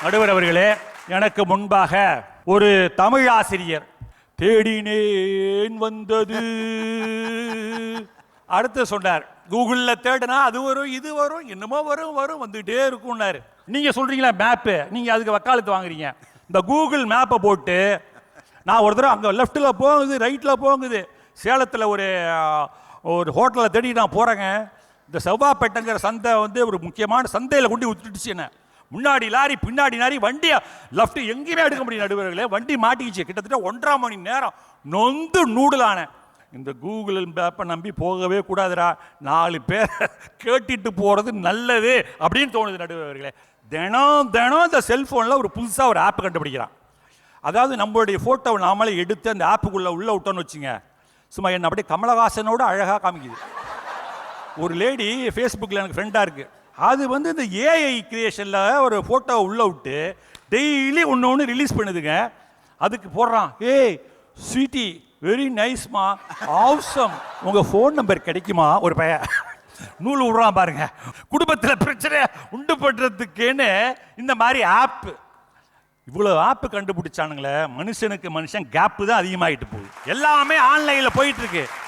நடுவர் அவர்களே, எனக்கு முன்பாக ஒரு தமிழ் ஆசிரியர் தேடினேன் வந்தது அடுத்து சொன்னார், கூகுள்ல தேடினா அது வரும் இது வரும் என்னமோ வரும் வந்துட்டே இருக்கும்னாரு. நீங்க சொல்றீங்களா மேப்பு, நீங்க அதுக்கு வக்காலத்து வாங்குறீங்க. இந்த கூகுள் மேப்பை போட்டு நான் ஒரு தடவை அங்கே லெஃப்டில் போகுது ரைட்டில் போகுது, சேலத்தில் ஒரு ஹோட்டலில் தேடி நான் போகிறேங்க. இந்த செவ்வாப்பேட்டைங்கிற சந்தை ஒரு முக்கியமான சந்தையில் கொண்டு விட்டுடுச்சு. என்ன முன்னாடி லாரி பின்னாடி லாரி, வண்டியை லெஃப்ட் எங்கேயுமே எடுக்க முடியும் நடுவர்களே. வண்டி மாட்டிக்கிச்சு. கிட்டத்தட்ட 1.5 மணி நேரம் நொந்து நூடலான. இந்த கூகுள் மேப்பை நம்பி போகவே கூடாதுரா, 4 பேர் கேட்டுட்டு போகிறது நல்லது அப்படின்னு தோணுது நடுவர்களே. தினம் இந்த செல்ஃபோனில் புதுசாக ஒரு ஆப் கண்டுபிடிக்கிறான். அதாவது நம்மளுடைய ஃபோட்டோவை நாமளே எடுத்து அந்த ஆப்புக்குள்ளே உள்ள விட்டோன்னு வச்சுங்க, சும்மா என்ன அப்படியே கமலஹாசனோட அழகாக காமிக்குது. ஒரு லேடி ஃபேஸ்புக்கில் எனக்கு ஃப்ரெண்டாக இருக்குது. அது இந்த ஏஐ கிரியேஷனில் ஒரு ஃபோட்டோவை உள்ளே விட்டு டெய்லி ஒன்று ரிலீஸ் பண்ணுதுங்க. அதுக்கு போடுறான், ஏய் ஸ்வீட்டி வெரி நைஸ்மா ஆவ்சம், உங்கள் ஃபோன் நம்பர் கிடைக்குமா ஒரு பையன் நூல் விடுறான் பாருங்க. குடும்பத்தில் பிரச்சனை உண்டு பண்ணுறதுக்குன்னு இந்த மாதிரி ஆப்பு, இவ்வளோ ஆப்பு கண்டுபிடிச்சானுங்களே. மனுஷனுக்கு மனுஷன் கேப்பு தான் அதிகமாகிட்டு போகுது. எல்லாமே ஆன்லைனில் போயிட்டு இருக்கு.